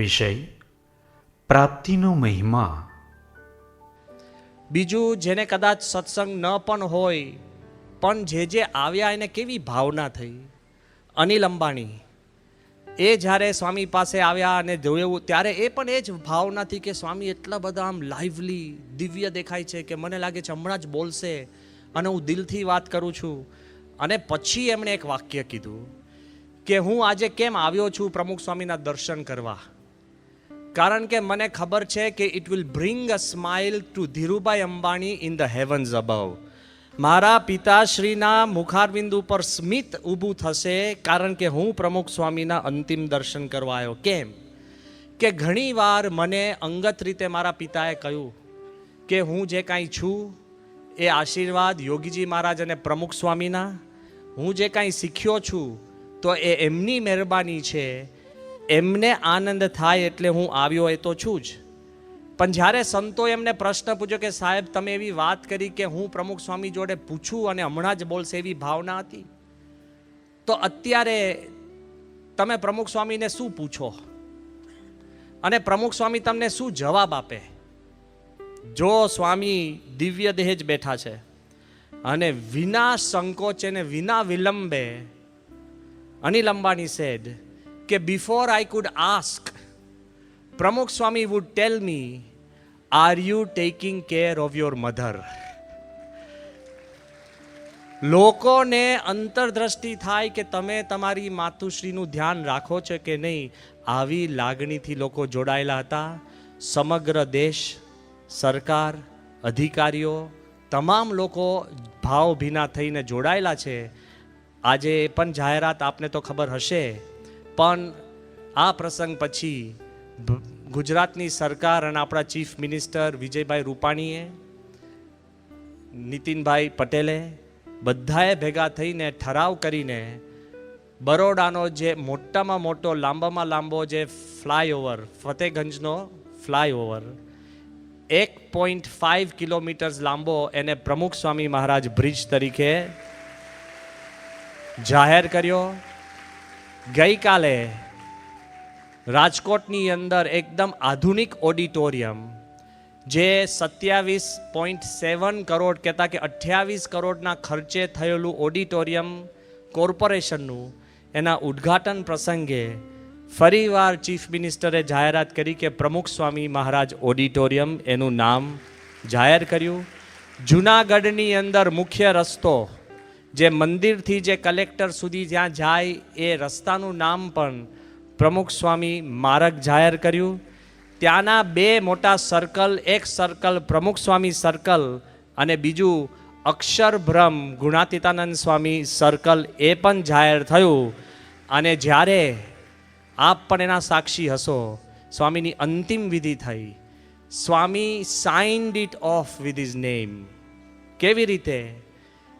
વિષય પ્રાપ્તિનો મહિમા. બીજું, જેને કદાચ સત્સંગ ન પણ હોય પણ જે આવ્યા એને કેવી ભાવના થઈ. અનિલ અંબાણી એ જ્યારે સ્વામી પાસે આવ્યા અને જોયું ત્યારે એ પણ એ જ ભાવનાથી કે સ્વામી એટલા બધા આમ લાઇવલી દિવ્ય દેખાય છે કે મને લાગે છે હમણાં જ બોલશે અને હું દિલથી વાત કરું છું. અને પછી એમણે એક વાક્ય કીધું કે હું આજે કેમ આવ્યો છું પ્રમુખ સ્વામીના દર્શન કરવા, કારણ કે મને ખબર છે કે it will bring a smile to Dhirubhai Ambani in the heavens above. મારા પિતાશ્રીના મુખારબિંદુ પર સ્મિત ઊભું થશે કારણ કે હું પ્રમુખ સ્વામીના અંતિમ દર્શન કરવા આવ્યો. કેમ કે ઘણીવાર મને અંગત રીતે મારા પિતાએ કહ્યું કે હું જે કાંઈ છું એ આશીર્વાદ યોગીજી મહારાજ અને પ્રમુખ સ્વામીના, હું જે કાંઈ શીખ્યો છું તો એ એમની મહેરબાની છે, એમને આનંદ થાય એટલે હું આવ્યો એ તો છું જ. પણ જ્યારે સંતોએ એમને પ્રશ્ન પૂછ્યો કે સાહેબ તમે એવી વાત કરી કે હું પ્રમુખ સ્વામી જોડે પૂછું અને હમણાં જ બોલશે એવી ભાવના હતી, તો અત્યારે તમે પ્રમુખ સ્વામીને શું પૂછો અને પ્રમુખ સ્વામી તમને શું જવાબ આપે? જો સ્વામી દિવ્ય દેહ જ બેઠા છે અને વિના સંકોચે ને વિના વિલંબે અનિલ અંબાણી સેડ કે before I could ask, Pramukh Swami would tell me, are you taking care of your mother? લોકોને અંતરદ્રષ્ટિ થાય કે તમે તમારી માતુશ્રીનું ધ્યાન રાખો છો કે નહીં. આવી લાગણીથી લોકો જોડાયેલા હતા. સમગ્ર દેશ, સરકાર, અધિકારીઓ, તમામ લોકો ભાવભીના થઈને જોડાયેલા છે. આજે એ પણ જાહેરાત આપને તો ખબર હશે, પણ આ પ્રસંગ પછી ગુજરાતની સરકાર અને આપણા ચીફ મિનિસ્ટર વિજયભાઈ રૂપાણીએ, નીતિનભાઈ પટેલે બધાએ ભેગા થઈને ઠરાવ કરીને બરોડાનો જે મોટામાં મોટો લાંબામાં લાંબો જે ફ્લાયઓવર, ફતેગંજનો ફ્લાયઓવર 1.5 કિલોમીટર લાંબો, એને પ્રમુખ સ્વામી મહારાજ બ્રિજ તરીકે જાહેર કર્યો. ગઈકાલે રાજકોટની અંદર એકદમ આધુનિક ઓડિટોરિયમ, જે 27.7 કરોડ કહેતા કે 28 કરોડના ખર્ચે થયેલું ઓડિટોરિયમ કોર્પોરેશનનું, એના ઉદ્ઘાટન પ્રસંગે ફરીવાર ચીફ મિનિસ્ટરે જાહેરાત કરી કે પ્રમુખ સ્વામી મહારાજ ઓડિટોરિયમ એનું નામ જાહેર કર્યું. જૂનાગઢની અંદર મુખ્ય રસ્તો જે મંદિરથી જે કલેક્ટર સુધી જ્યાં જાય એ રસ્તાનું નામ પણ પ્રમુખ સ્વામી માર્ગ જાહેર કર્યું. ત્યાંના બે મોટા સર્કલ, એક સર્કલ પ્રમુખ સ્વામી સર્કલ અને બીજું અક્ષરબ્રહ્મ ગુણાતીતાનંદ સ્વામી સર્કલ, એ પણ જાહેર થયું. અને જ્યારે આપ પણ એના સાક્ષી હશો, સ્વામીની અંતિમ વિધિ થઈ. Swami signed it off with his name. કેવી રીતે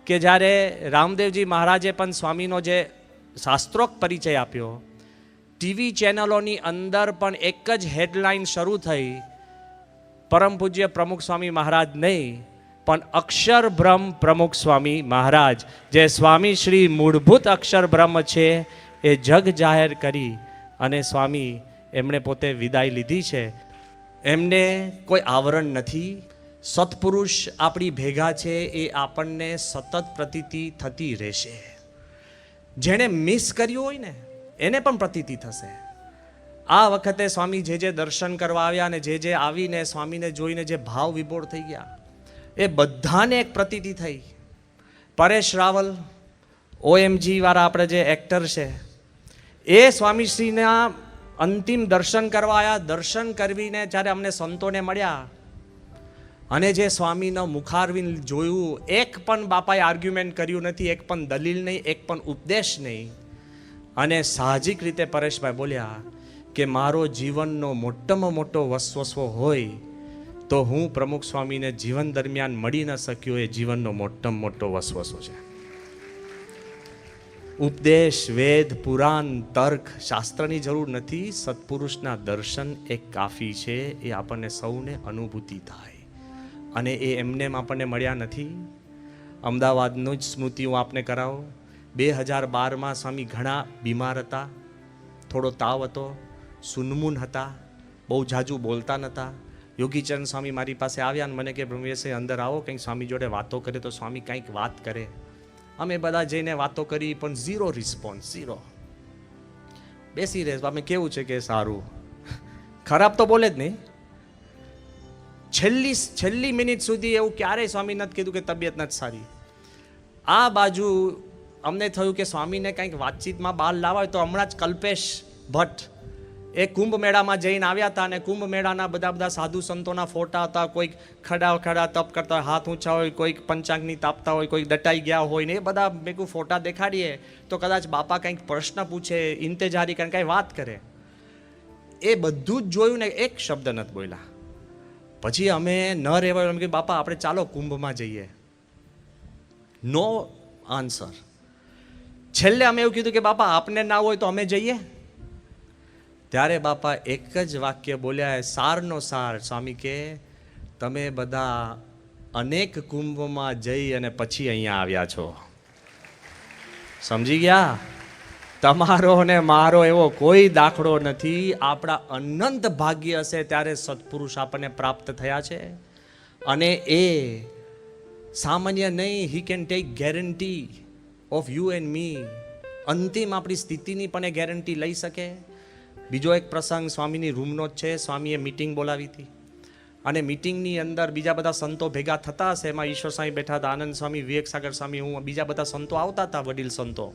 કે જ્યારે રામદેવજી મહારાજે પણ સ્વામીનો જે શાસ્ત્રોક્ત પરિચય આપ્યો, ટીવી ચેનલોની અંદર પણ એક જ હેડલાઇન શરૂ થઈ, પરમ પૂજ્ય પ્રમુખ સ્વામી મહારાજ નહીં પણ અક્ષર બ્રહ્મ પ્રમુખ સ્વામી મહારાજ, જે સ્વામી શ્રી મૂળભૂત અક્ષર બ્રહ્મ છે એ જગ જાહેર કરી અને સ્વામી એમણે પોતે વિદાય લીધી છે. એમને કોઈ આવરણ નથી. સત્પુરુષ આપણી ભેગા છે એ આપણને સતત પ્રતીતિ થતી રહેશે. જેણે મિસ કર્યું હોય ને એને પણ પ્રતીતિ થશે. આ વખતે સ્વામી જે દર્શન કરવા આવ્યા અને જે આવીને સ્વામીને જોઈને જે ભાવ વિભોર થઈ ગયા, એ બધાને એક પ્રતીતિ થઈ. પરેશ રાવલ, OMG વાળા આપણે જે એક્ટર છે, એ સ્વામીશ્રીના અંતિમ દર્શન કરવા આવ્યા. દર્શન કરવીને જ્યારે અમને સંતોને મળ્યા અને જે સ્વામીનો મુખારવિંદ જોયું, એક પણ બાપાએ આર્ગ્યુમેન્ટ કર્યું નથી, એક પણ દલીલ નહીં, એક પણ ઉપદેશ નહીં. અને સાહજિક રીતે પરેશભાઈ બોલ્યા કે મારો જીવનનો મોટામાં મોટો વસવસો હોય તો હું પ્રમુખ સ્વામીને જીવન દરમિયાન મળી ન શક્યો, એ જીવનનો મોટામાં મોટો વસવસો છે. ઉપદેશ, વેદ, પુરાણ, તર્ક, શાસ્ત્રની જરૂર નથી. સત્પુરુષના દર્શન એ કાફી છે. એ આપણને સૌને અનુભૂતિ થાય. અને એ એમને આપણને મળ્યા નથી. અમદાવાદનું જ સ્મૃતિ હું આપને કરાવું. 2012માં સ્વામી ઘણા બીમાર હતા, થોડો તાવ હતો, સુનમૂન હતા, બહુ જાજુ બોલતા નહોતા. યોગીચરણ સ્વામી મારી પાસે આવ્યા અને મને કે બ્રહ્મવેશે અંદર આવો, કંઈક સ્વામી જોડે વાતો કરે તો સ્વામી કંઈક વાત કરે. અમે બધા જઈને વાતો કરી પણ ઝીરો રિસ્પોન્સ, ઝીરો. બેસી રહે, અમે કેવું છે કે સારું, ખરાબ તો બોલે જ નહીં. છેલ્લી મિનિટ સુધી એવું ક્યારેય સ્વામી નથી કીધું કે તબિયત નથી સારી. આ બાજુ અમને થયું કે સ્વામીને કંઈક વાતચીતમાં બહાર લાવાય તો હમણાં જ કલ્પેશ ભટ્ટ એ કુંભ મેળામાં જઈને આવ્યા હતા અને કુંભ મેળાના બધા સાધુ સંતોના ફોટા હતા. કોઈક ખડા તપ કરતા હોય, હાથ ઊંચા હોય, કોઈક પંચાંગની તાપતા હોય, કોઈક દટાઈ ગયા હોય ને એ બધા મેં કહું ફોટા દેખાડીએ તો કદાચ બાપા કંઈક પ્રશ્ન પૂછે, ઇંતેજારી કરીને કાંઈ વાત કરે. એ બધું જ જોયું ને એક શબ્દ નથી બોલ્યા. પછી અમે ન રહેવાય, કે બાપા આપણે ચાલો કુંભમાં જઈએ. નો આન્સર. છેલ્લે અમે એવું કીધું કે બાપા આપને ના હોય તો અમે જઈએ. ત્યારે બાપા એક જ વાક્ય બોલ્યા, સારનો સાર. સ્વામી કે તમે બધા અનેક કુંભમાં જઈ અને પછી અહીંયા આવ્યા છો. સમજી ગયા? તમારો ને મારો એવો કોઈ દાખલો નથી. આપણા અનંત ભાગ્ય હશે ત્યારે સત્પુરુષ આપણને પ્રાપ્ત થયા છે. અને એ સામાન્ય નહીં, he can take guarantee of you and me. અંતિમ આપણી સ્થિતિની પણ એ ગેરંટી લઈ શકે. બીજો એક પ્રસંગ સ્વામીની રૂમનો જ છે. સ્વામીએ મિટિંગ બોલાવી હતી અને મિટિંગની અંદર બીજા બધા સંતો ભેગા થતા હશે. એમાં ઈશ્વર સ્વામી બેઠા હતા, આનંદ સ્વામી, વિવેક સાગર સ્વામી, હું, બીજા બધા સંતો આવતા હતા, વડીલ સંતો.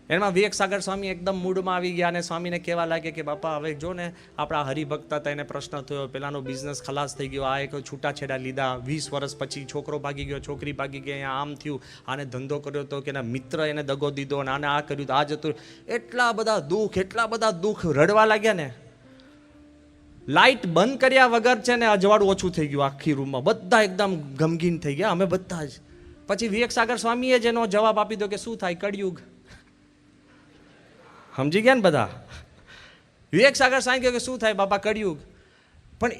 એમાં વિવેક સાગર સ્વામી એકદમ મૂડમાં આવી ગયા અને સ્વામીને કહેવા લાગે કે બાપા હવે જો ને આપણા હરિભક્ત હતા, એને પ્રશ્ન થયો, પેલાનો બિઝનેસ ખલાસ થઈ ગયો, આ એક છૂટાછેડા લીધા, 20 વર્ષ પછી છોકરો ભાગી ગયો, છોકરી ભાગી ગઈ, અહીંયા આમ થયું, આને ધંધો કર્યો તો કે એના મિત્ર એને દગો દીધો અને આને આ કર્યું, આ જતું. એટલા બધા દુઃખ રડવા લાગ્યા ને. લાઇટ બંધ કર્યા વગર છે ને અજવાળું ઓછું થઈ ગયું આખી રૂમમાં. બધા એકદમ ગમગીન થઈ ગયા, અમે બધા જ. પછી વિવેક સાગર સ્વામીએ જેનો જવાબ આપી દો કે શું થાય, કળિયુગ. સમજી ગયા ને બધા? વિવેક સાગર સ્વામી કહે કે શું થાય બાપા, કળિયુગ. પણ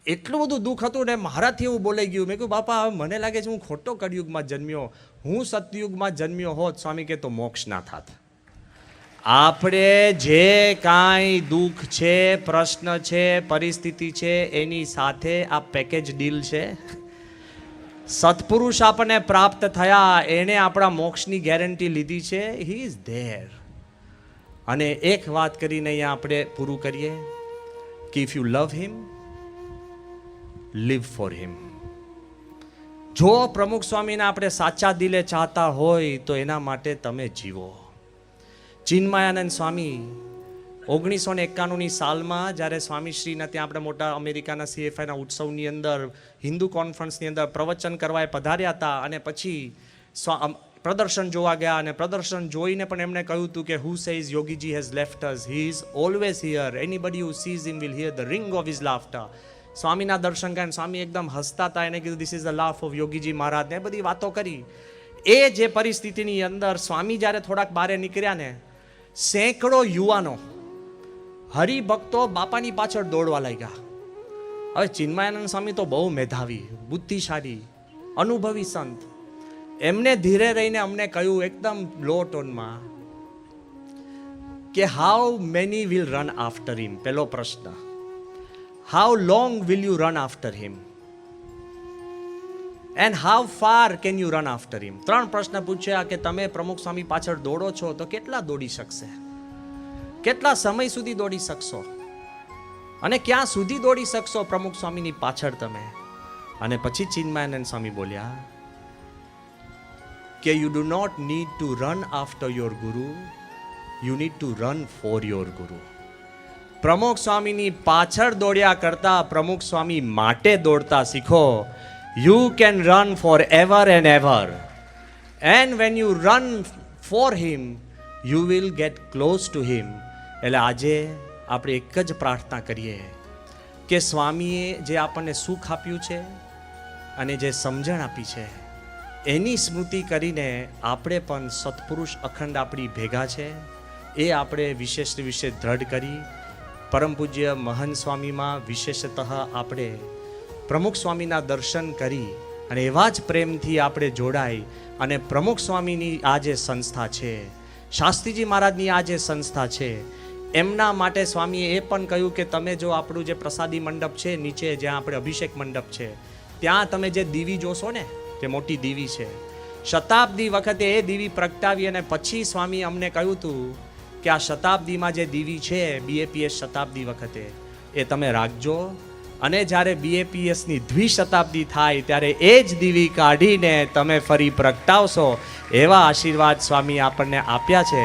એટલું બધું દુઃખ હતું ને મારાથી એવું બોલાઈ ગયું. મેં કહ્યું બાપા હવે મને લાગે છે હું ખોટો કળિયુગમાં જન્મ્યો, હું સતયુગમાં જન્મ્યો હોત સ્વામી કે તો મોક્ષ ના થાત. આપણે જે કાંઈ દુઃખ છે, પ્રશ્ન છે, પરિસ્થિતિ છે, એની સાથે આ પેકેજ ડીલ છે. સત્પુરુષ આપણને પ્રાપ્ત થયા, એણે આપણા મોક્ષની ગેરંટી લીધી છે. He is there. અને એક વાત કરીને અહીંયા આપણે પૂરું કરીએ કે if you love him, leave for him. જો પ્રમુખ સ્વામીને આપણે સાચા દિલે ચાહતા હોય તો એના માટે તમે જીવો. ચિન્મયાનંદ સ્વામી 1991ની સાલમાં જ્યારે સ્વામીશ્રીના ત્યાં આપણે મોટા અમેરિકાના CFIના ઉત્સવની અંદર હિન્દુ કોન્ફરન્સની અંદર પ્રવચન કરવા પધાર્યા હતા અને પછી પ્રદર્શન જોવા ગયા અને પ્રદર્શન જોઈને પણ એમણે કહ્યું હતું કે who says Yogiji has left us, he is always here, anybody who sees him will hear the ring of his laughter. સ્વામીના દર્શન કરીને સ્વામી એકદમ હસતા હતા. એને કીધું this is the laugh of Yogiji Maharaj ને બધી વાતો કરી. એ જે પરિસ્થિતિની અંદર સ્વામી જ્યારે થોડાક બારે નીકળ્યા ને, સેંકડો યુવાનો હરિભક્તો બાપાની પાછળ દોડવા લાગ્યા. હવે ચિન્મયાનંદ સ્વામી તો બહુ મેધાવી, બુદ્ધિશાળી, અનુભવી સંત. એમને ધીરે રહીને અમને કહ્યું એકદમ લો ટોનમાં કે how many will run after him. પહેલો પ્રશ્ન, how long will you run after him and how far can you run after him. 3 પ્રશ્ન પૂછ્યા કે તમે પ્રમુખ સ્વામી પાછળ દોડો છો તો કેટલા દોડી શકશે, કેટલા સમય સુધી દોડી શકશો અને ક્યાં સુધી દોડી શકશો પ્રમુખ સ્વામીની પાછળ તમે. અને પછી ચિન્મયાનંદ સ્વામી બોલ્યા કે you do not need to run after your guru, you need to run for your guru. Pramukh સ્વામીની પાછળ દોડ્યા કરતા પ્રમુખ સ્વામી માટે દોડતા શીખો. You can run for ever and ever, and when you run for him you will get close to him. એટલે આજે આપણે એક જ પ્રાર્થના કરીએ કે સ્વામીએ જે આપણને સુખ આપ્યું છે અને જે સમજણ આપી છે એની સ્મૃતિ કરીને આપણે પણ સત્પુરુષ અખંડ આપણી ભેગા છે એ આપણે વિશેષ દ્રઢ કરી પરમ પૂજ્ય મહંત સ્વામીમાં વિશેષતઃ આપણે પ્રમુખ સ્વામીના દર્શન કરી અને એવા જ પ્રેમથી આપણે જોડાઈ અને પ્રમુખ સ્વામીની આ જે સંસ્થા છે, શાસ્ત્રીજી મહારાજની આ જે સંસ્થા છે, એમના માટે સ્વામીએ એ પણ કહ્યું કે તમે જો આપણું જે પ્રસાદી મંડપ છે નીચે જ્યાં આપણે અભિષેક મંડપ છે ત્યાં તમે જે દીવી જોશો ને, જે મોટી દીવી છે, શતાબ્દી વખતે એ દીવી પ્રગટાવી અને પછી સ્વામી અમને કહ્યું હતું કે આ શતાબ્દીમાં જે દીવી છે BAPS શતાબ્દી વખતે એ તમે રાખજો, અને જ્યારે BAPSની દ્વિશતાબ્દી થાય ત્યારે એ જ દીવી કાઢીને તમે ફરી પ્રગટાવશો, એવા આશીર્વાદ સ્વામી આપણને આપ્યા છે.